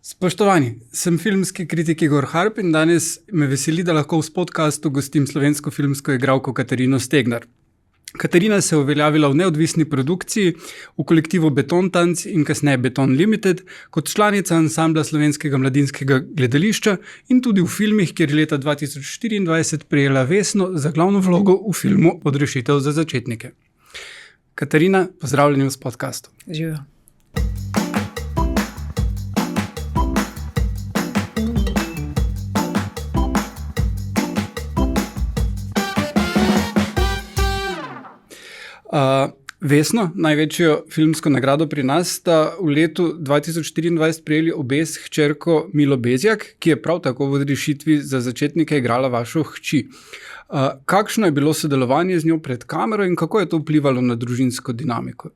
Spoštovani, sem filmski kritik Igor Harp in danes me veseli, da lahko v podcastu gostim slovensko filmsko igralko Katarino Stegnar. Katarina se je uveljavila v neodvisni produkciji, v kolektivu Betontanc in kasneje Beton Limited, kot članica ansambla Slovenskega mladinskega gledališča in tudi v filmih, kjer je leta 2024 prejela Vesno za glavno vlogo v filmu Odrešitev za začetnike. Katarina, pozdravljeni v podcastu. Živijo. Vesno, največjo filmsko nagrado pri nas, sta v letu 2024 prejeli obe s hčerko Milo Bezjak, ki je prav tako v Odrešitvi za začetnike igrala vašo hči. Kakšno je bilo sodelovanje z njo pred kamero in kako je to vplivalo na družinsko dinamiko?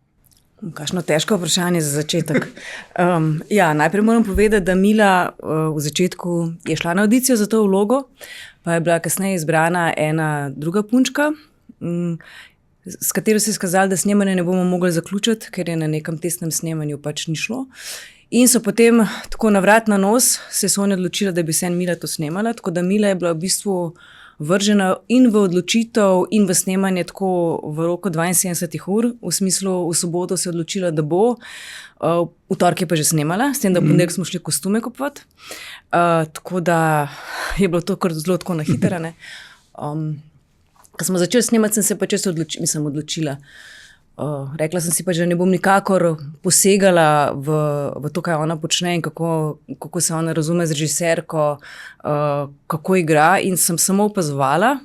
Kakšno težko vprašanje za začetek. Najprej moram povedati, da Mila v začetku je šla na audicijo za to vlogo, pa je bila kasneje izbrana ena druga punčka, s katero se je skazalo, da snemanje ne bomo mogli zaključiti, ker je na nekem testnem snemanju pač ni šlo. In so potem tako na vrat na nos se Sonja odločila, da bi se Mila to snemala, tako da Mila je bila v bistvu vržena in v odločitev in v snemanje tako v roku 72 ur, v smislu v soboto se je odločila, da bo, v torek je pa že snemala, s tem, da v ponedeljek smo šli kostume kupovati. Tako da je bilo to kar zelo tako na hitro, ne. Ko smo začeli snemati, sem se pa često odločila. Rekla sem si pa, da ne bom nikakor posegala v to, kaj ona počne in kako se ona razume z režiserko, kako igra, in sem samo opazovala.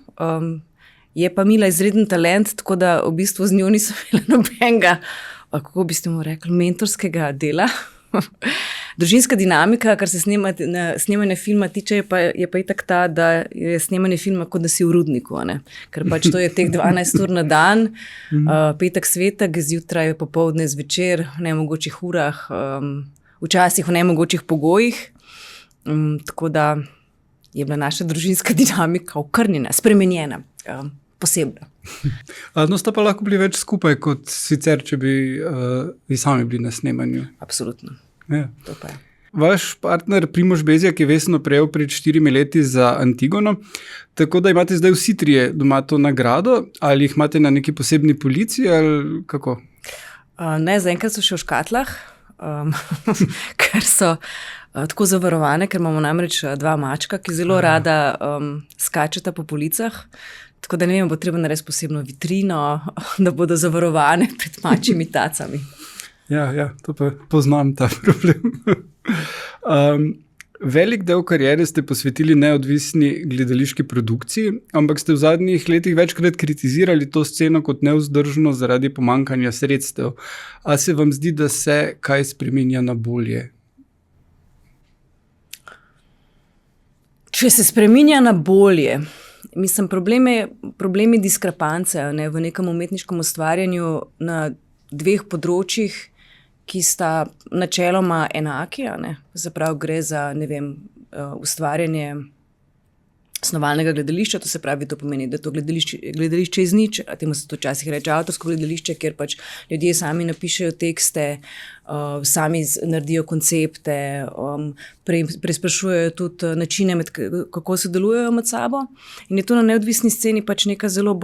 Je pa Mila izreden talent, tako da v bistvu z njo nisem imela nobenega, kako bi ste mu rekli, mentorskega dela. Družinska dinamika, kar se snemanje filma tiče, je pa itak ta, da je snemanje filma kot da si v rudniku, ne? Ker pač to je teh 12 ur na dan, petek svetek, zjutraj, popoldne, zvečer, v nemogočih urah, včasih v nemogočih pogojih. Tako da je bila naša družinska dinamika okrnjena, spremenjena, posebna. No, sta pa lahko bili več skupaj, kot sicer, če bi vi sami bili na snemanju. Absolutno. Ja. To pa je. Vaš partner Primož Bezjak je Vesno prejel pred 4 leti za Antigono, tako da imate zdaj vsi trije doma to nagrado, ali jih imate na neki posebni policiji ali kako? Ne, zaenkrat so še v škatlah, ker so tako zavarovane, ker imamo namreč dva mačka, ki zelo rada skačeta po policah. Tako da ne vem, bo treba narediti posebno vitrino, da bodo zavarovane pred mačjimi tacami. Ja, to pa poznam ta problem. Velik del kariere ste posvetili neodvisni gledališki produkciji, ampak ste v zadnjih letih večkrat kritizirali to sceno kot nevzdržno zaradi pomanjkanja sredstev. A se vam zdi, da se kaj spreminja na bolje? Če se spreminja na bolje, mislim, problemi diskrepance, ne, v nekem umetniškem ustvarjanju na dveh področjih, ki sta načeloma enaki, ne. Se pravi, gre za, ne vem, ustvarjanje snovalnega gledališča, to se pravi, to pomeni, da to gledališče iz nič, temu se to včasih reče avtorsko gledališče, kjer pač ljudje sami napišejo tekste, sami naredijo koncepte, preizprašujejo tudi načine, kako sodelujejo med sabo. In je to na neodvisni sceni pač neka zelo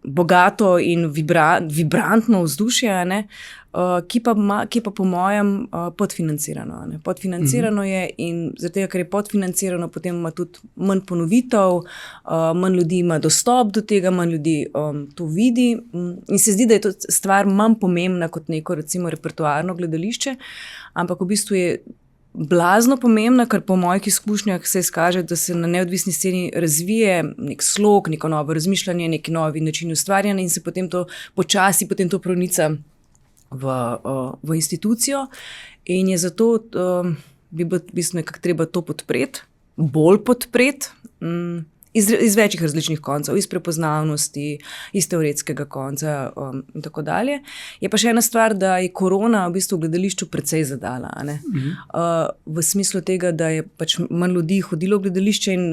bogato in vibrantno vzdušje, ne, ki pa po mojem podfinancirano. Ne. Podfinancirano je in zaradi tega, ker je podfinancirano, potem ima tudi manj ponovitev, manj ljudi ima dostop do tega, manj ljudi to vidi. In se zdi, da je to stvar manj pomembna kot neko recimo repertoarno gledališče, ampak v bistvu je blazno pomembna, ker po mojih izkušnjah se izkaže, da se na neodvisni sceni razvije nek slog, neko novo razmišljanje, neki novi način ustvarjanja in se potem to počasi pronica v institucijo. In je zato bi bilo v bistvu nekako treba to podpreti, bolj podpreti, iz večjih različnih koncev, iz prepoznavnosti, iz teoretskega konca in tako dalje. Je pa še ena stvar, da je korona v bistvu v gledališču precej zadala, ne? V smislu tega, da je pač manj ljudi hodilo v gledališče in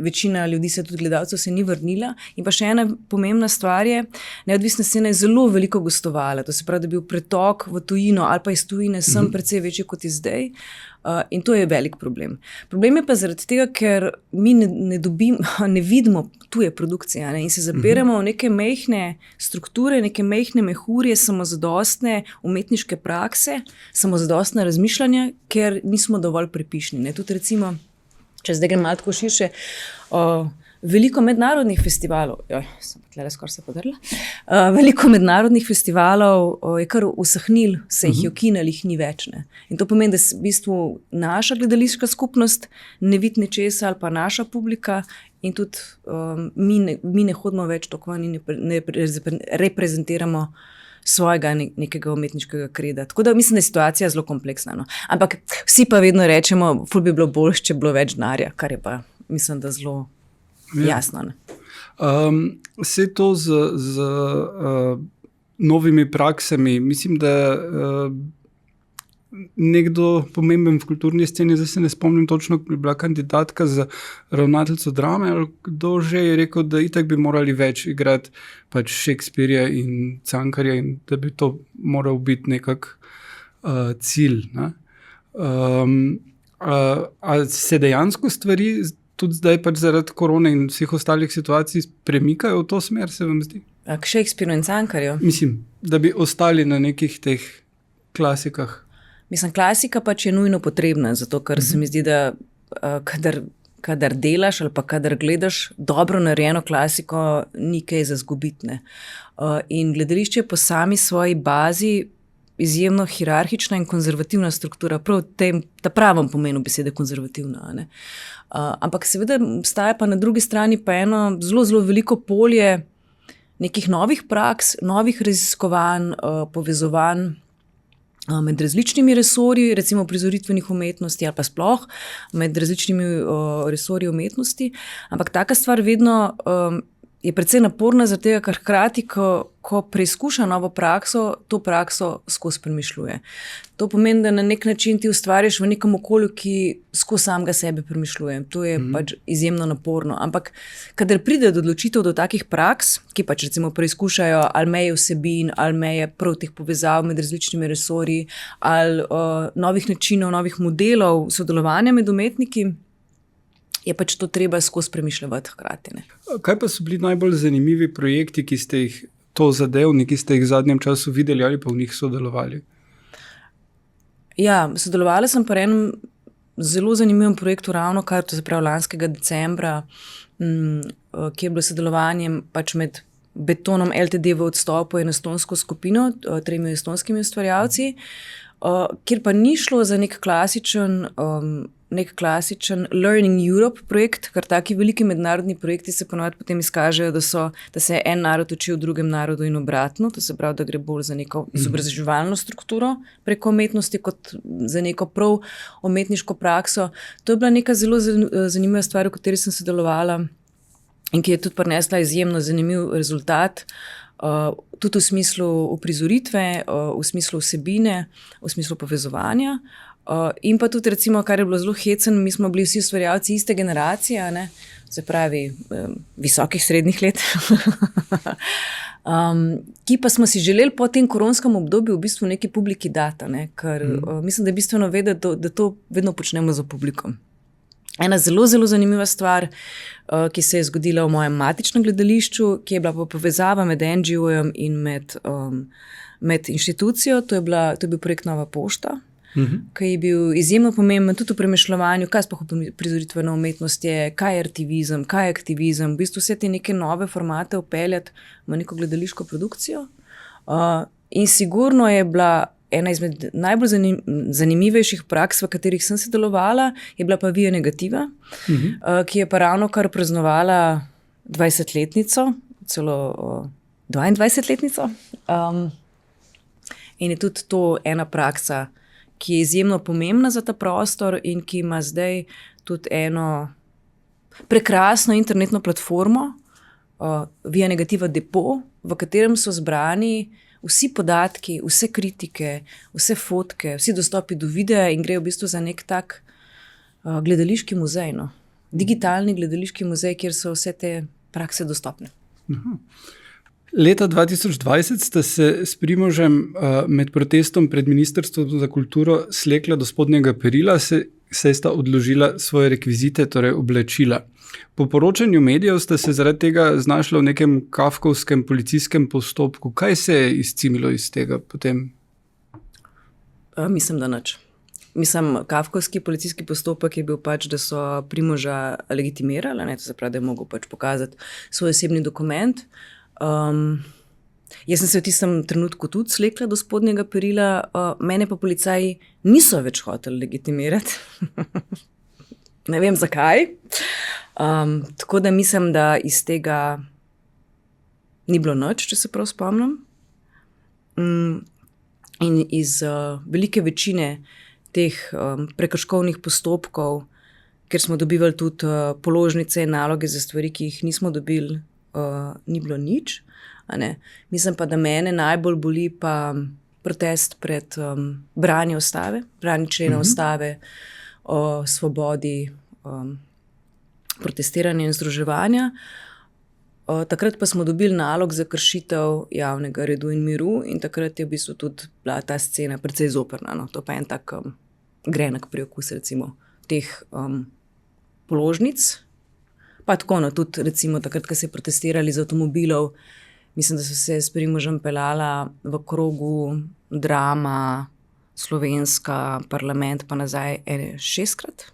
večina ljudi tudi gledalcev se ni vrnila. In pa še ena pomembna stvar je, neodvisna scena je zelo veliko gostovala, to se pravi, da je bil pretok v tujino ali pa iz tujine sem precej večji kot je zdaj. In to je velik problem. Problem je pa zaradi tega, ker mi ne vidimo tuje produkcije, ne? In se zaberemo v neke mehne strukture, neke mehne mehurje, samozadostne umetniške prakse, samozadostne razmišljanja, ker nismo dovolj prepišni. Ne? Tudi recimo, če zdaj grem malo tako širše, veliko mednarodnih festivalov, veliko mednarodnih festivalov je kar usahnil, se jih je ukinili, jih ni več. Ne? In to pomeni, da v bistvu naša gledališka skupnost ne vidi ničesa ali pa naša publika in tudi mi ne hodimo več tako van in ne reprezentiramo svojega nekega umetniškega kreda. Tako da mislim, da je situacija zelo kompleksna. No? Ampak vsi pa vedno rečemo, ful bi bilo boljše, če bi bilo več denarja, kar je pa, mislim, da zelo jasno. Vse to z novimi praksami, mislim, da nekdo pomemben v kulturni sceni, zdaj se ne spomnim točno, bi bila kandidatka za ravnateljico drame, ali kdo že je rekel, da itak bi morali več igrati pač Shakespearea in Cankarja in da bi to moral biti nekak cilj. Ne? A se dejansko stvari tudi zdaj pač zaradi korone in vseh ostalih situacij premikajo v to smer, se vam zdi? K Shakespeareu in Cankarju? Mislim, da bi ostali na nekih teh klasikah. Mislim, klasika pač je nujno potrebna, zato ker se mi zdi, da kadar delaš ali pa kadar gledaš dobro narejeno klasiko, ni kaj za zgubitne. In gledališče je po sami svoji bazi izjemno hierarhična in konzervativna struktura, prav ta pravem pomenu besede konzervativna. Ne? Ampak seveda obstaja pa na drugi strani pa eno zelo, zelo veliko polje nekih novih praks, novih raziskovanj, povezovanj med različnimi resorji, recimo prizoritvenih umetnosti ali pa sploh med različnimi resorji umetnosti. Ampak taka stvar vedno je precej naporna, zaradi tega, ker hkrati, ko preizkuša novo prakso, to prakso skozi premišljuje. To pomeni, da na nek način ti ustvarjaš v nekem okolju, ki skozi samega sebe premišljuje. To je pač izjemno naporno. Ampak, kadar pride do odločitev do takih praks, ki pač recimo preizkušajo ali meje vsebin, ali meje prav teh povezav med različnimi resorji, ali novih načinov, novih modelov sodelovanja med umetniki, je pač to treba skozi premišljati hkrati. Ne? Kaj pa so bili najbolj zanimivi projekti, ki ste jih to zadevni, ki ste jih v zadnjem času videli ali pa v njih sodelovali? Ja, sodelovala sem pa enem zelo zanimivem projektu ravno kar, to se pravi lanskega decembra, ki je bilo sodelovanje pač med Betonom LTD v odstopu in estonsko skupino, 3 estonskimi ustvarjalci, kjer pa ni šlo za nek klasičen Learning Europe projekt, ker taki veliki mednarodni projekti se ponovadi potem izkažejo, da se en narod uči v drugem narodu in obratno, to se pravi, da gre bolj za neko izobraževalno strukturo preko umetnosti, kot za neko prav umetniško prakso. To je bila neka zelo zanimiva stvar, v kateri sem sodelovala in ki je tudi prinesla izjemno zanimiv rezultat, tudi v smislu uprizoritve, v smislu vsebine, v smislu povezovanja. In pa tudi recimo, kar je bilo zelo hecen, mi smo bili vsi ustvarjalci iste generacije, ne? Se pravi visokih srednjih let, ki pa smo si želeli po tem koronskem obdobju v bistvu neki publiki data, ne? Ker mislim, da je bistveno vedeti, da to vedno počnemo za publikom. Ena zelo, zelo zanimiva stvar, ki se je zgodila v mojem matičnem gledališču, ki je bila povezava med NGO-jem in med inštitucijo, to je bil projekt Nova pošta, ki je bil izjemno pomemben tudi v premišljovanju, kaj sploh prizoritvena umetnost je, kaj je artivizem, kaj je aktivizem, v bistvu vse te neke nove formate vpeljati v neko gledališko produkcijo. In sigurno je bila ena izmed najbolj zanimivejših praks, v katerih sem sodelovala, je bila pa Via Negativa, ki je pa ravno kar praznovala 20-letnico, celo 22-letnico. In je tudi to ena praksa, ki je izjemno pomembna za ta prostor in ki ima zdaj tudi eno prekrasno internetno platformo, Via Negativa Depot, v katerem so zbrani vsi podatki, vse kritike, vse fotke, vsi dostopi do videa in gre v bistvu za nek tak gledališki muzej. No. digitalni gledališki muzej, kjer so vse te prakse dostopne. Leta 2020 ste se s Primožem med protestom pred Ministrstvom za kulturo slekla do spodnjega perila, saj sta odložila svoje rekvizite, torej oblačila. Po poročanju medijev ste se zaradi tega znašla v nekem kafkovskem policijskem postopku. Kaj se je izcimilo iz tega potem? Mislim, da nič. Kafkovski policijski postopek je bil pač, da so Primoža legitimirali, to se pravi, da je mogel pač pokazati svoj osebni dokument. Jaz sem se v tistem trenutku tudi slekla do spodnjega perila, mene pa policaji niso več hoteli legitimirati. Ne vem zakaj. Tako da mislim, da iz tega ni bilo nič, če se prav spomnim. In iz velike večine teh prekrškovnih postopkov, ker smo dobivali tudi položnice in naloge za stvari, ki jih nismo dobili, ni bilo nič. Mislim pa, da mene najbolj boli pa protest pred branje ustave, branje člena ustave o svobodi protestiranja in združevanja. Takrat pa smo dobili nalog za kršitev javnega redu in miru in takrat je v bistvu tudi bila ta scena precej zoprna. To pa je en tak grenak priokus recimo teh položnic. Pa tako, tudi recimo takrat, ko se je protestirali z avtomobilov, mislim, da so se s Primožem peljala v krogu Drama, Slovenska, Parlament, pa nazaj 6-krat.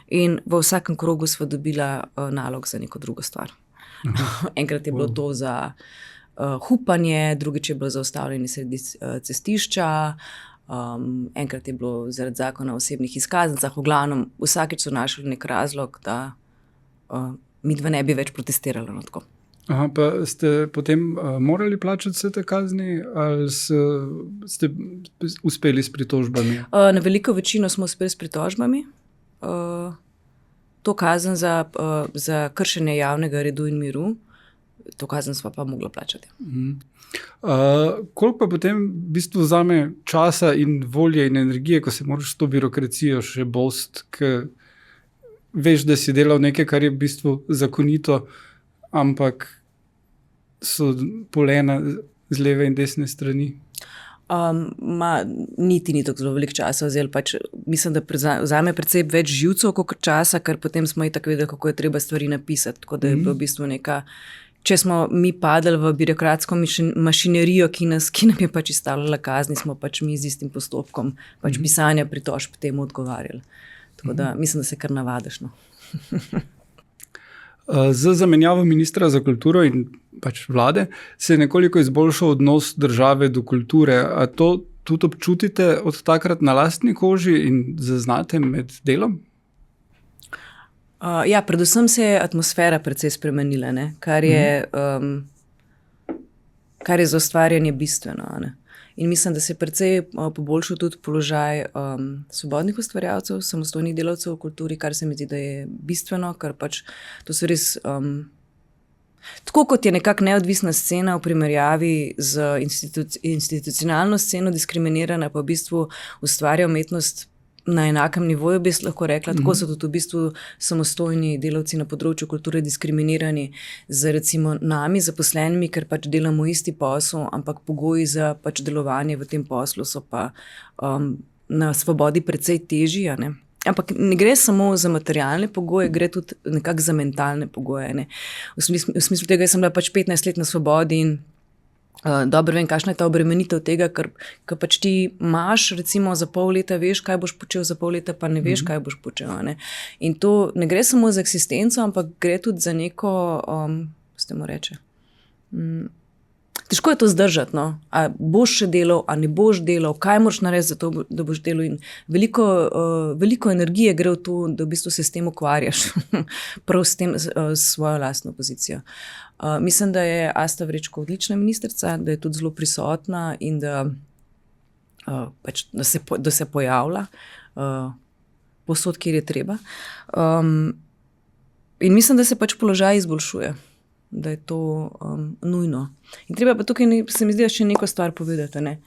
In v vsakem krogu sva dobila nalog za neko drugo stvar. Enkrat je bilo to za hupanje, drugič je bilo za ustavljanje sredi cestišča, enkrat je bilo zaradi zakona o osebnih izkaznicah. V glavnem, vsakič so našli nek razlog, da midva ne bi več protestirala. Aha, pa ste potem morali plačati vse te kazni ali ste uspeli s pritožbami? Na veliko večino smo uspeli s pritožbami. To kazen za kršenje javnega redu in miru, to kazen sva pa mogla plačati. Koliko pa potem v bistvu vzame časa in volje in energije, ko se moraš s to birokracijo še bost, ker veš, da si delal nekaj, kar je v bistvu zakonito, ampak so polena z leve in desne strani? Niti ni tako zelo veliko časa vzel. Mislim, da vzame precej več živcev kot časa, ker potem smo itak vedeli, kako je treba stvari napisati. Tako da je bilo v bistvu neka, če smo mi padali v birokratsko mašinerijo, ki nam je pač izstavljala kazni, smo pač mi z istim postopkom pisanja pritožb temu odgovarjali. Tako da mislim, da se kar navadiš. Z zamenjavo ministra za kulturo in pač vlade se je nekoliko izboljšal odnos države do kulture. A to tudi občutite od takrat na lastni koži in zaznate med delom? Ja, predvsem se je atmosfera precej spremenila, kar je za ustvarjanje bistveno. In mislim, da se je precej poboljšal tudi položaj svobodnih ustvarjalcev, samostojnih delavcev v kulturi, kar se mi zdi, da je bistveno, ker pač to so res, tako kot je nekako neodvisna scena v primerjavi z institucionalno sceno diskriminirana, pa v bistvu ustvarja umetnost na enakem nivoju, bi lahko rekla. Tako so tudi v bistvu samostojni delavci na področju kulture diskriminirani z recimo nami, zaposlenimi, ker pač delamo isti posel, ampak pogoji za pač delovanje v tem poslu so pa na svobodi precej težji. Ampak ne gre samo za materialne pogoje, gre tudi nekako za mentalne pogoje. V smislu tega, jaz sem bila pač 15 let na svobodi in dobro vem, kakšna je ta obremenitev tega, ker pač ti imaš recimo za pol leta, veš, kaj boš počel, za pol leta pa ne veš, kaj boš počel. In to ne gre samo za eksistenco, ampak gre tudi za neko, se mu reče, težko je to zdržati. A boš še delal, a ne boš delal, kaj moraš narediti za to, da boš delal. In veliko energije gre v to, da v bistvu se s tem ukvarjaš, prav s tem, s svojo lastno pozicijo. Mislim, da je Asta Vrečko odlična ministrica, da je tudi zelo prisotna in da se pojavlja povsod, kjer je treba. In mislim, da se pač položaj izboljšuje, da je to nujno. In treba pa tukaj, se mi zdi, še neko stvar povedati.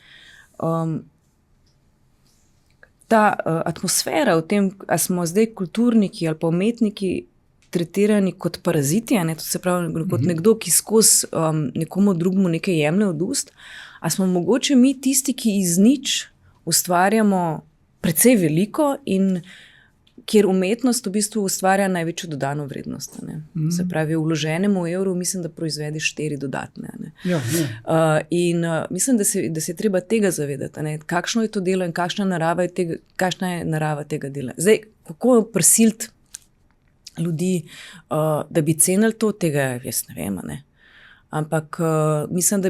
Ta atmosfera v tem, a smo zdaj kulturniki ali pa umetniki, tretirani kot paraziti, a ne, to se pravi kot nekdo, ki skozi nekomu drugemu nekaj jemlje od ust, a smo mogoče mi tisti, ki iz nič ustvarjamo precej veliko in kjer umetnost v bistvu ustvarja največjo dodano vrednost. Ne. Se pravi, v vloženemu evru mislim, da proizvedi 4 dodatne. Ne. Ja. In mislim, da se je treba tega zavedati, ne. Kakšno je to delo in kakšna je narava tega dela. Zdaj, kako prisiliti ljudi, da bi cenili to, tega jaz ne vem. Ne. Ampak mislim,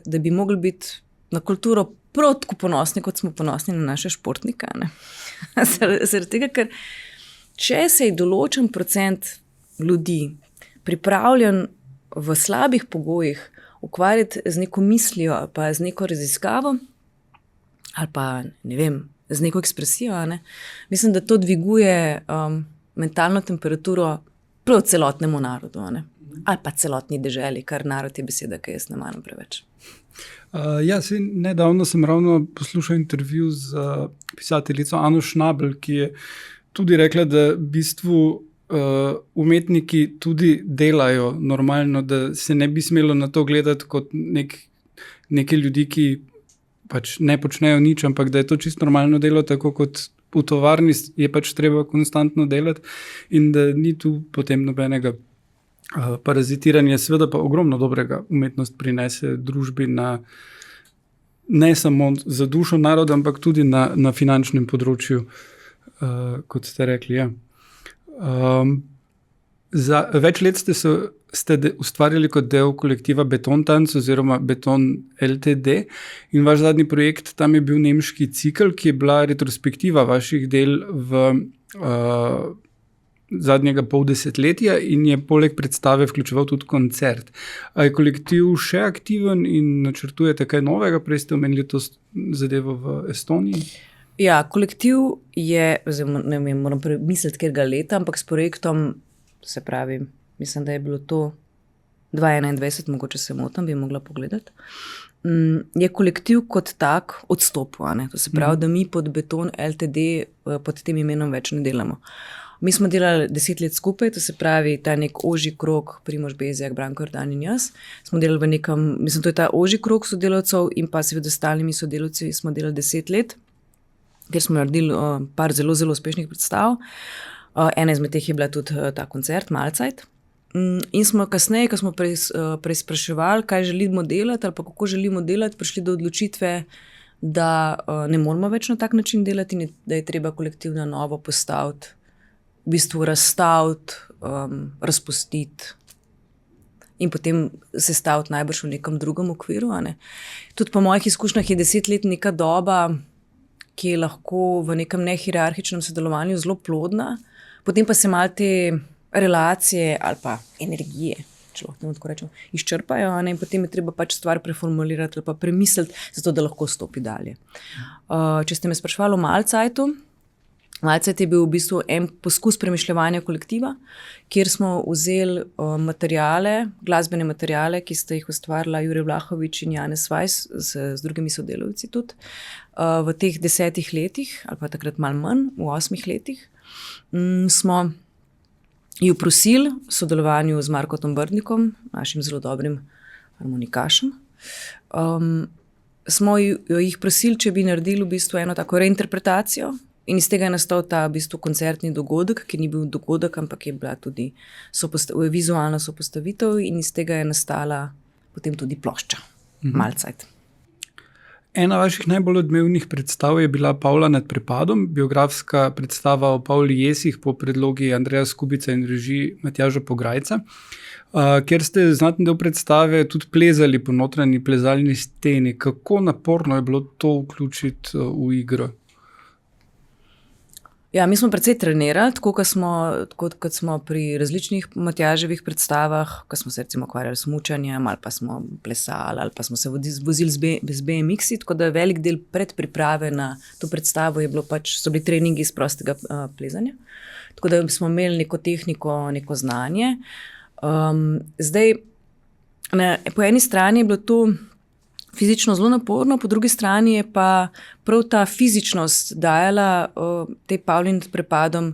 da bi mogli biti na kulturo prav tako ponosni, kot smo ponosni na naše športnike. Zaradi tega, ker če se je določen procent ljudi pripravljen v slabih pogojih ukvarjati z neko mislijo ali pa z neko raziskavo ali pa, ne vem, z neko ekspresijo, ne, mislim, da to dviguje mentalno temperaturo prav celotnemu narodu, ne, ali pa celotni deželi, kar narod je beseda, ki jaz ne maram preveč. Nedavno sem ravno poslušal intervju z pisateljico Ano Schnabel, ki je tudi rekla, da v bistvu umetniki tudi delajo normalno, da se ne bi smelo na to gledati kot neke ljudi, ki pač ne počnejo nič, ampak da je to čisto normalno delo, tako kot v tovarni je pač treba konstantno delati in da ni tu potem nobenega parazitiranje, seveda pa ogromno dobrega umetnost prinese družbi ne samo za dušo naroda, ampak tudi na finančnem področju, kot ste rekli. Ja. Za več let ste ustvarjali kot del kolektiva Beton Tanz oziroma Beton LTD in vaš zadnji projekt tam je bil nemški cikel, ki je bila retrospektiva vaših del v zadnjega pol desetletja in je poleg predstave vključeval tudi koncert. A je kolektiv še aktiven in načrtujete kaj novega? Prej ste omenili to zadevo v Estoniji? Ja, kolektiv je, ne vem, moram premisliti, katerega leta, ampak s projektom, se pravi, mislim, da je bilo to 2021, mogoče se motam, bi mogla pogledati, je kolektiv kot tak odstopil. To se pravi, da mi pod Beton LTD pod tem imenom več ne delamo. Mi smo delali 10 let skupaj, to se pravi ta nek ožji krog, Primož Bezjak, Branko Jordan in jaz. Smo delali v nekem, mislim, to je ta ožji krog sodelavcev in pa seveda stalnimi sodelavci smo delali 10 let, kjer smo naredili par zelo, zelo uspešnih predstav. Ena izmed teh je bila tudi ta koncert, Malcajt. In smo kasneje, ko smo preizpraševali, kaj želimo delati ali pa kako želimo delati, prišli do odločitve, da ne moramo več na tak način delati in da je treba kolektiv na novo postaviti, v bistvu razstaviti, razpustiti in potem sestaviti najbrž v nekem drugem okviru. Tudi po mojih izkušnjah je 10 let neka doba, ki je lahko v nekem nehierarhičnem sodelovanju zelo plodna, potem pa se malo te relacije ali pa energije, če lahko tako rečem, izčrpajo, in potem je treba pač stvar preformulirati ali pa premisliti, zato da lahko stopi dalje. Če ste me spraševali o Malcajtu, Malcajt je bil v bistvu en poskus premišljevanja kolektiva, kjer smo vzeli glasbene materiale, ki sta jih ustvarila Jure Vlahovič in Janez Weiss z drugimi sodelavci tudi, v teh 10 letih, ali pa takrat malo manj, v 8 letih, smo ju prosili v sodelovanju z Markotom Brdnikom, našim zelo dobrim harmonikašem, smo jih prosili, če bi naredili v bistvu eno tako reinterpretacijo. In iz tega je nastal ta v bistvu koncertni dogodek, ki ni bil dogodek, ampak je bila tudi vizualna sopostavitev in iz tega je nastala potem tudi plošča, Malcajt. Ena vaših najbolj odmevnih predstav je bila Pavla nad prepadom, biografska predstava o Pavli Jesih po predlogi Andreja Skubica in režiji Matjaža Pograjca, kjer ste znaten del predstave tudi plezali po notranji plezalni steni. Kako naporno je bilo to vključiti v igro? Ja, mi smo precej trenirali, tako kot smo pri različnih Matjaževih predstavah, ko smo se recimo ukvarjali s smučanjem, ali pa smo plesali, ali pa smo se vozili z BMX-i, tako da velik del predpriprave na to predstavo so bili treningi iz prostega plezanja. Tako da smo imeli neko tehniko, neko znanje. Zdaj, po eni strani je bilo to fizično zelo naporno, po drugi strani je pa prav ta fizičnost dajala tej Pavli nad prepadom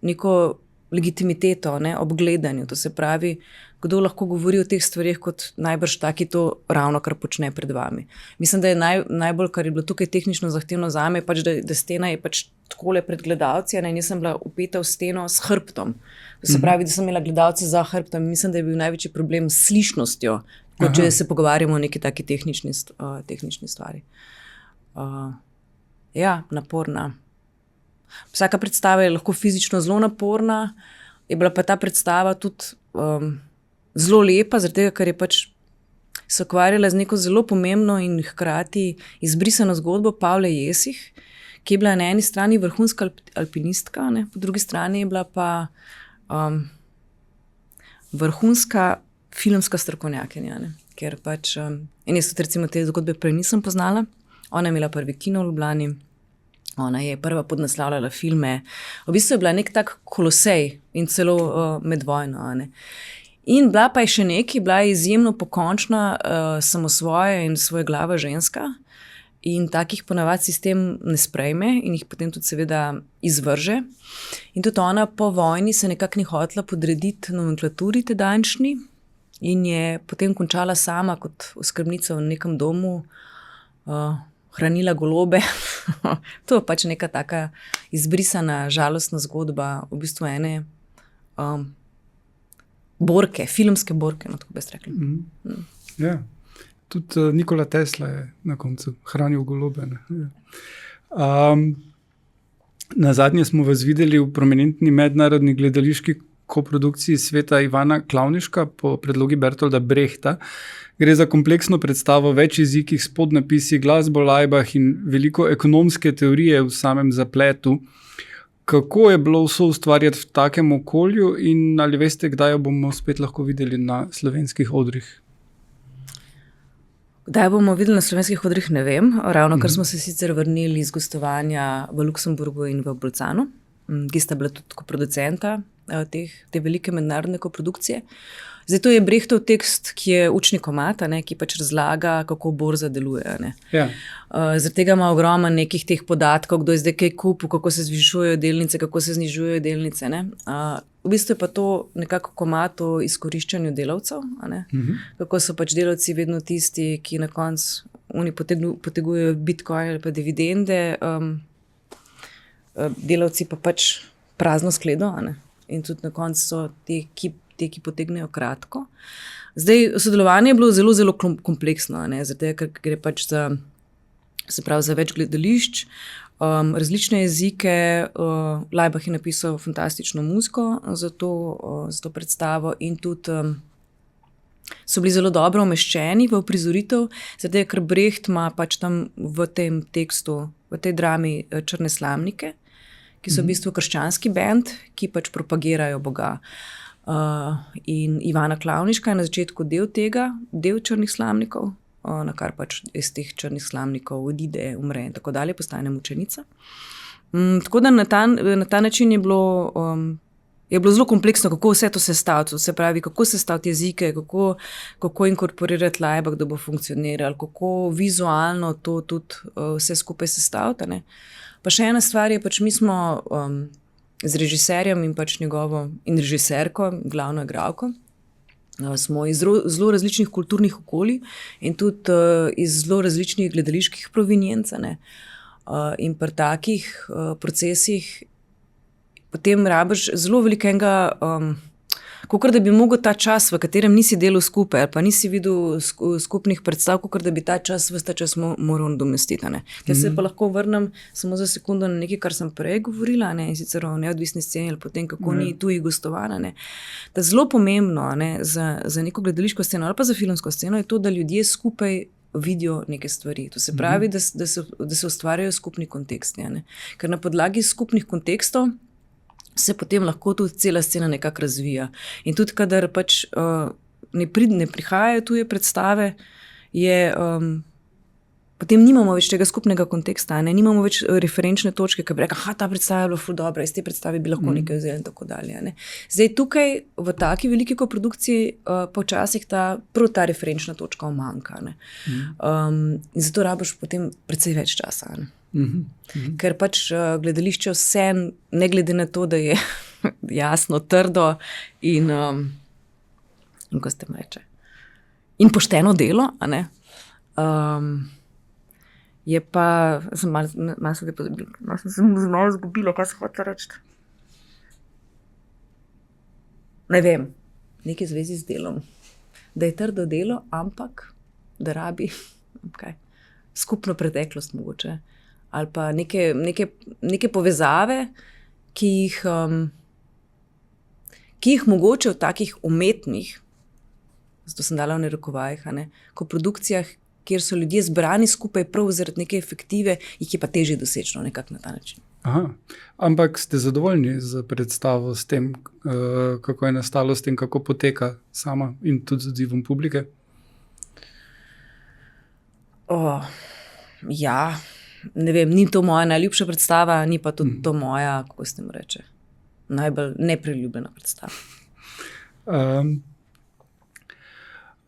neko legitimiteto, ne, ob gledanju. To se pravi, kdo lahko govori o teh stvarih, kot najbrž taki to ravno kar počne pred vami. Mislim, da je najbolj, kar je bilo tukaj tehnično zahtevno zame, pač, da stena je pač takole pred gledalci, in jaz sem bila upeta v steno s hrbtom. To se pravi, da sem imela gledalce za hrbtom. Mislim, da je bil največji problem s slišnostjo, kot če se pogovarjamo o neki taki tehnični stvari. Ja, naporna. Vsaka predstava je lahko fizično zelo naporna, je bila pa ta predstava tudi zelo lepa, zaradi tega, ker je pač se ukvarjala z neko zelo pomembno in hkrati izbrisano zgodbo Pavle Jesih, ki je bila na eni strani vrhunska alpinistka, ne, po drugi strani je bila pa vrhunska filmska strokovnjakinja, ne, ker pač, in jaz tudi recimo te zgodbe prej nisem poznala, ona je imela prvi kino v Ljubljani, ona je prva podnaslavljala filme, v bistvu je bila nek tak kolosej in celo med vojno, ne. In bila pa je še nekaj, bila je izjemno pokončna, samosvoja in svojeglava ženska in takih ponavadi sistem ne sprejme in jih potem tudi seveda izvrže. In tudi ona po vojni se nekako ni hotela podrediti nomenklaturi tedanjšnji in je potem končala sama kot oskrbnica v nekem domu, hranila golobe. To je pač neka taka izbrisana, žalostna zgodba, v bistvu ene borke, filmske borke, no, tako bi jaz rekla. Ja, tudi Nikola Tesla je na koncu hranil golobe. Na zadnje smo vas videli v prominentni mednarodni gledališki koprodukciji sveta Ivana Klavniška po predlogi Bertolda Brehta. Gre za kompleksno predstavo v več jezikih s podnapisi, glasbo, lajbah in veliko ekonomske teorije v samem zapletu. Kako je bilo vse ustvarjati v takem okolju in ali veste, kdaj jo bomo spet lahko videli na slovenskih odrih? Kdaj bomo videli na slovenskih odrih, ne vem. Ravno kar smo se sicer vrnili iz gostovanja v Luksemburgu in v Bolcanu, ki sta bila tudi producenta te velike mednarodne koprodukcije. Zdaj, to je Brechtov tekst, ki je učni komad, ki pač razlaga, kako borza deluje. Ja. Zaradi tega ima ogromno nekih teh podatkov, kdo je zdaj kaj kupil, kako se zvišujejo delnice, kako se znižujejo delnice. V bistvu je pa to nekako komad o izkoriščanju delavcev, kako so pač delavci vedno tisti, ki na koncu oni potegujejo bitcoin ali pa dividende, delavci pa pač prazno skledo, in tudi na koncu so te, ki potegnejo kratko. Zdaj, sodelovanje je bilo zelo, zelo kompleksno, zato ker gre pač za več gledališč, različne jezike, Lajbah je napisal fantastično muziko za to predstavo in tudi so bili zelo dobro umeščeni v uprizoritev, zato ker Brecht ima pač tam v tem tekstu, v tej drami črne slamnike, ki so v bistvu krščanski bend, ki pač propagirajo Boga. In Ivana Klavniška je na začetku del črnih slamnikov, na kar pač iz teh črnih slamnikov odide, umre in tako dalje, postane mučenica. Tako da na ta način je bilo zelo kompleksno, kako vse to sestaviti, se pravi, kako sestaviti jezike, kako inkorporirati Lajbah, da bo funkcioniral, kako vizualno to tudi vse skupaj sestaviti. Pa še ena stvar je, pač mi smo z režiserjem in pač njegovo in režiserko, glavno igralko, smo iz zelo različnih kulturnih okolij in tudi iz zelo različnih gledaliških provenienc. In pri takih procesih potem rabiš zelo velikega, kakor da bi mogel ta čas, v katerem nisi delal skupaj, ali pa nisi videl skupnih predstav, kakor da bi ta čas, ves ta čas moral nadomestiti. Jaz se pa lahko vrnem samo za sekundo na nekaj, kar sem prej govorila, in sicer o neodvisni sceni ali potem, kako ni tujih gostovanj. Da zelo pomembno za neko gledališko sceno ali pa za filmsko sceno je to, da ljudje skupaj vidijo neke stvari. To se pravi, da se ustvarjajo skupni konteksti. Ker na podlagi skupnih kontekstov se potem lahko tudi cela scena nekako razvija. In tudi, kadar pač ne prihajajo tuje predstave, potem nimamo več tega skupnega konteksta, nimamo več referenčne točke, ki bi rekla, ta predstava je bila ful dobra, iz te predstave bi lahko nekaj vzeli in tako dalje. Zdaj, tukaj v taki veliki koprodukciji pa včasih ta referenčna točka umanjka. In zato rabiš potem precej več časa. Ker pač gledališče vse, ne glede na to, da je jasno, trdo in ko ste mi reče, in pošteno delo, a ne. Je pa, malo sem malo zgubila, kaj se hoče reči. Ne vem, nekaj zvezi z delom. Da je trdo delo, ampak da rabi skupno preteklost mogoče. Ali pa neke povezave, ki jih mogoče v takih umetnih, zato sem dala v narekovajih, koprodukcijah, kjer so ljudje zbrani skupaj prav zaradi neke efektive, jih je pa težje doseči nekako na ta način. Aha. Ampak ste zadovoljni z predstavo, s tem, kako je nastalo, s tem, kako poteka sama in tudi z odzivom publike? Ja, ne vem, ni to moja najljubša predstava, ni pa tudi to moja, kako se temu reče, najbolj nepriljubljena predstava.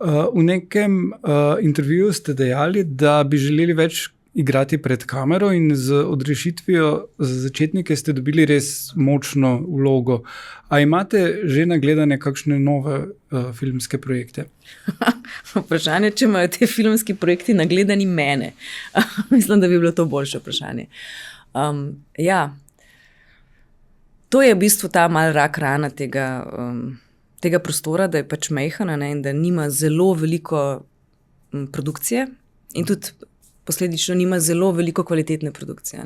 V nekem intervjuju ste dejali, da bi želeli več igrati pred kamero in z odrešitvijo za začetnike ste dobili res močno vlogo. A imate že nagledane kakšne nove filmske projekte? Vprašanje, če imajo te filmski projekti nagledani mene. Mislim, da bi bilo to boljše vprašanje. Ja, to je v bistvu ta mal rak rana tega prostora, da je pač mejhan in da nima zelo veliko produkcije in tudi posledično nima zelo veliko kvalitetne produkcije.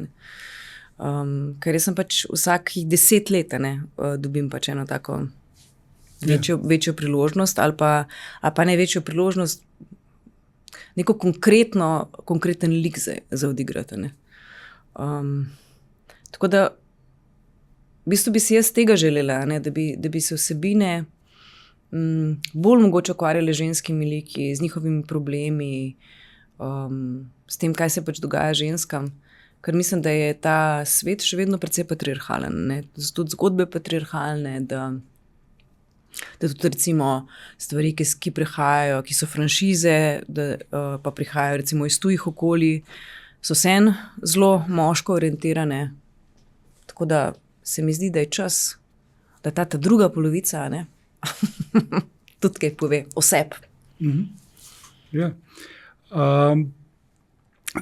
Ker jaz sem pač vsakih 10 let dobim pač eno tako večjo priložnost ali pa ne večjo priložnost, neko konkreten lik za odigrati. Tako da v bistvu bi si jaz tega želela, da bi se vsebine bolj mogoče ukvarjale ženskimi liki, z njihovimi problemi, s tem, kaj se pač dogaja ženskam. Ker mislim, da je ta svet še vedno precej patriarhalen. Tudi zgodbe patriarhalne, da tudi recimo stvari, ki prihajajo, ki so franšize, da pa prihajajo recimo iz tujih okolij, so vseeno zelo moško orientirane. Tako da se mi zdi, da je čas, da ta druga polovica tudi kaj pove o sebi. Ja.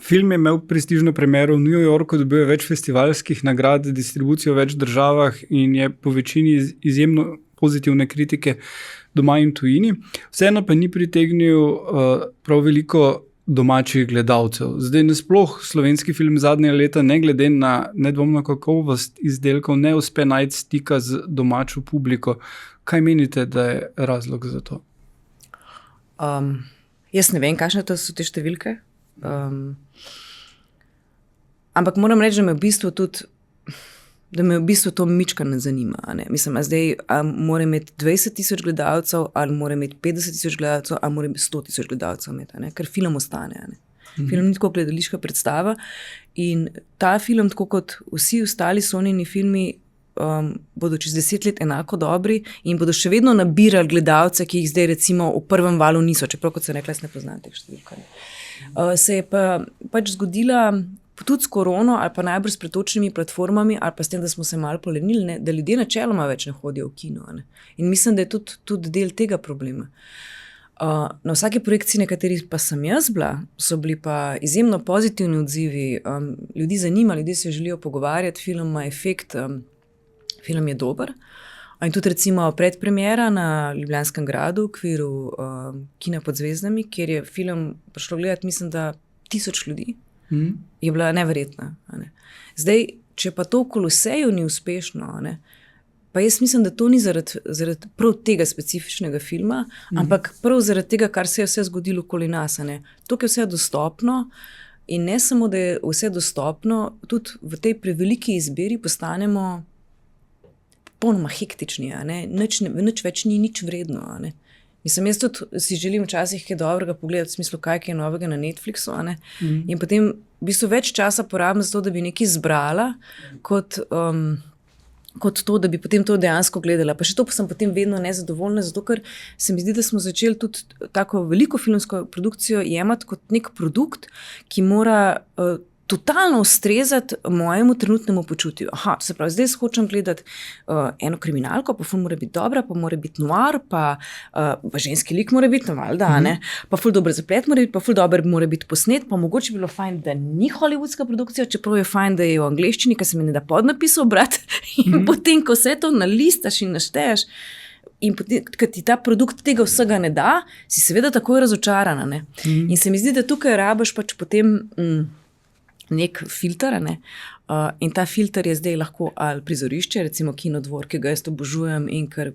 Film je imel prestižno premiero v New Yorku, dobil je več festivalskih nagrad, distribucijo v več državah in je po večini izjemno pozitivne kritike doma in tujini. Vseeno pa ni pritegnil prav veliko domačih gledalcev. Zdaj nasploh slovenski film zadnje leta, ne glede na nedvomno kakovost izdelkov, ne uspe najti stika z domačo publiko. Kaj menite, da je razlog za to? Jaz ne vem, kakšne so te številke. Ampak moram reči, da me v bistvu to mička ne zanima. Mislim, zdaj mora imeti 20,000 gledalcev, ali mora imeti 50,000 gledalcev, ali mora imeti 100,000 gledalcev imeti, ker film ostane. Film ni tako gledališka predstava in ta film, tako kot vsi ostali Sonini filmi, bodo čez 10 let enako dobri in bodo še vedno nabirali gledalce, ki jih zdaj recimo v prvem valu niso, čeprav kot se rekla, jaz ne poznam teh številk. Se je pač zgodila tudi s korono ali pa najbolj s pretočnimi platformami ali pa s tem, da smo se malo polenili, da ljudje načeloma več ne hodijo v kino. In mislim, da je tudi del tega problema. Na vsaki projekciji, na kateri pa sem jaz bila, so bili pa izjemno pozitivni odzivi, ljudi zanima, ljudje se želijo pogovarjati, film ima efekt, film je dober. In tudi recimo predpremiera na Ljubljanskem gradu v okviru Kina pod zvezdami, kjer je film prišlo gledati, mislim, da 1000 ljudi, je bila neverjetna. Zdaj, če pa to v Koloseju ni uspešno, pa jaz mislim, da to ni zaradi prav tega specifičnega filma, ampak prav zaradi tega, kar se je vse zgodilo okoli nas. To, ki je vse dostopno in ne samo, da je vse dostopno, tudi v tej preveliki izbiri postanemo popolnoma hektični, nič več ni nič vredno. Mislim, jaz tudi si želim včasih kaj dobrega pogledati, v smislu, kaj je novega na Netflixu, in potem v bistvu več časa porabim za to, da bi nekaj zbrala, kot to, da bi potem to dejansko gledala. Pa še to pa sem potem vedno nezadovoljna, zato ker se mi zdi, da smo začeli tudi tako veliko filmsko produkcijo jemati kot nek produkt, ki mora totalno ustrezati mojemu trenutnemu počutju. Aha, to se pravi, zdaj hočem gledati eno kriminalko, pa ful mora biti dobra, pa mora biti noir, pa ženski lik mora biti, valjda, ne, pa ful dober zaplet mora biti, pa ful dober mora biti posnet, pa mogoče bilo fajn, da ni hollywoodska produkcija, čeprav je fajn, da je v angleščini, ker se mi ne da podnapisov brati in potem, ko vse to nalistaš in našteješ, in potem, ker ti ta produkt tega vsega ne da, si seveda takoj razočarana, ne. In se mi zdi, da tukaj rabiš pač potem nek filter, ne? In ta filter je zdaj lahko ali prizorišče, recimo Kinodvor, ki ga jaz obožujem in ker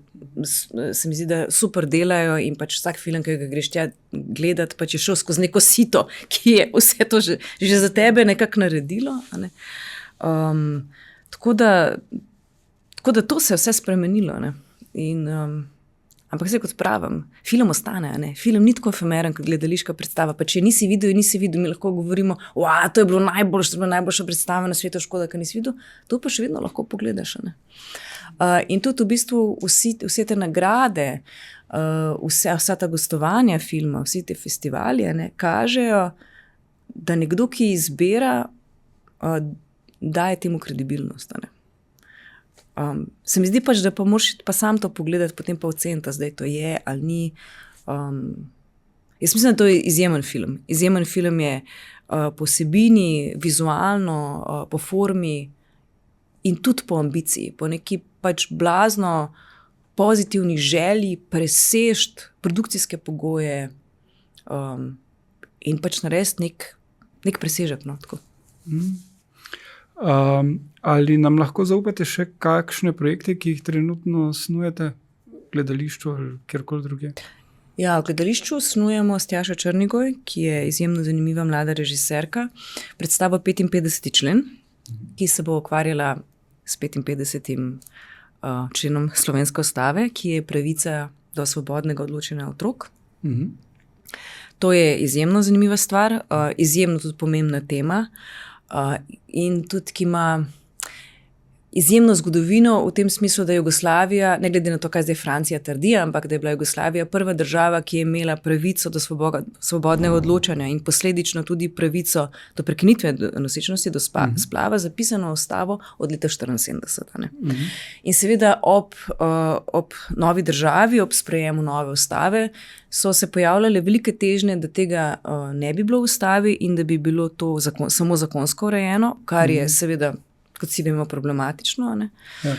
se mi zdi, da super delajo in pač vsak film, ki ga greš tja gledati, pač je šel skozi neko sito, ki je vse to že za tebe nekako naredilo. Ne? Tako da to se je vse spremenilo. Ne? Ampak se kot pravim, film ostane, ne? Film ni tako efemeren kot gledališka predstava, pa če nisi videl, mi lahko govorimo, to je bilo najboljša predstava na svetu, škoda, ker nisi videl, to pa še vedno lahko pogledaš. Ne? In tudi v bistvu vse te nagrade, vsa ta gostovanja filma, vsi te festivali, ne, kažejo, da nekdo, ki izbira, daje temu kredibilnost, ne. Se mi zdi pač, da pa moraš pa sam to pogledati, potem pa oceniti, zdaj to je ali ni. Jaz mislim, da to je izjemen film. Izjemen film je po vsebini, vizualno, po formi in tudi po ambiciji, po neki pač blazno pozitivni želji presežiti produkcijske pogoje in pač narediti nek presežek. No, tako. Ali nam lahko zaupate še kakšne projekte, ki jih trenutno snujete v gledališču ali kjerkoli druge? Ja, v gledališču snujemo s Tjašo Črnigoj, ki je izjemno zanimiva mlada režiserka, predstavo 55. člen, ki se bo ukvarjala s 55. členom slovenske ustave, ki je pravica do svobodnega odločanja otrok. To je izjemno zanimiva stvar, izjemno tudi pomembna tema. In tudi, ki ima izjemno zgodovino v tem smislu, da je Jugoslavija, ne glede na to, kaj zdaj Francija trdi, ampak da je bila Jugoslavija prva država, ki je imela pravico do svobodnega odločanja in posledično tudi pravico do prekinitve nosečnosti, do splava, zapisano v ustavo od leta 1974. Ne? In seveda ob novi državi, ob sprejemu nove ustave, so se pojavljale velike težnje, da tega ne bi bilo v ustavi in da bi bilo to samo zakonsko urejeno, kar je seveda, kot si vemo, problematično. Ne? Ja.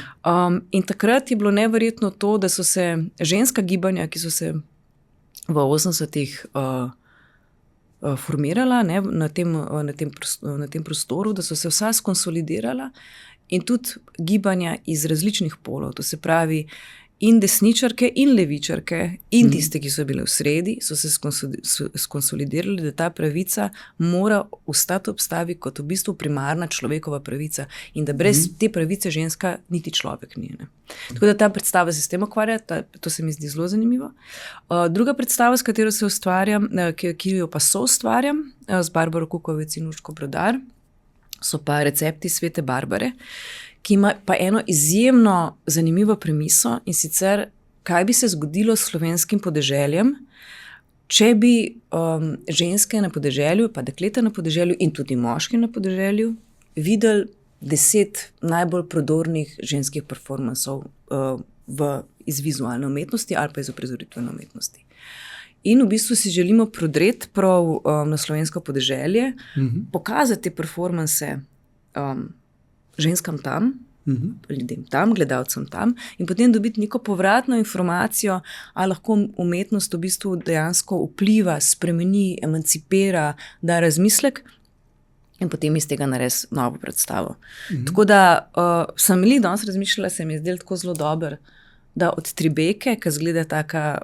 In takrat je bilo neverjetno to, da so se ženska gibanja, ki so se v 80-ih formirala, ne, na tem prostoru, da so se vsa skonsolidirala in tudi gibanja iz različnih polov, to se pravi in desničarke in levičarke in tiste, ki so bile v sredi, so se skonsolidirali, da ta pravica mora ostati obstavi kot v bistvu primarna človekova pravica in da brez te pravice ženska niti človek ni. Ne. Tako da ta predstava se s tem ukvarja, to se mi zdi zelo zanimivo. Druga predstava, s katero se ustvarjam, ki jo pa soustvarjam z Barbaro Kukovec in Urško Brodar, so pa Recepti svete Barbare, ki ima pa eno izjemno zanimivo premiso in sicer, kaj bi se zgodilo s slovenskim podeželjem, če bi ženske na podeželju, pa dekleta na podeželju in tudi moški na podeželju videli 10 najbolj prodornih ženskih performansov iz vizualne umetnosti ali pa iz uprizoritvene umetnosti. In v bistvu si želimo prodreti prav na slovensko podeželje, pokazati performanse ženskam tam, ljudem tam, gledalcem tam in potem dobiti neko povratno informacijo, ali lahko umetnost v bistvu dejansko vpliva, spremeni, emancipira, da razmislek in potem iz tega naredi novo predstavo. Tako da sem danes razmišljala, se mi je zdelo tako zelo dobro, da od Tribeke, ki zgleda taka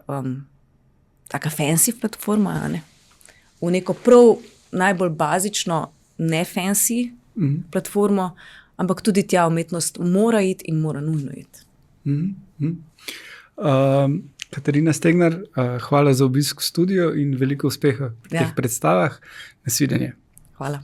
fancy platforma, ne, v neko prav najbolj bazično ne fancy platformo, ampak tudi tja umetnost mora iti in mora nujno iti. Katarina Stegnar, hvala za obisk v studiu in veliko uspeha pri teh predstavah. Nasvidenje. Hvala.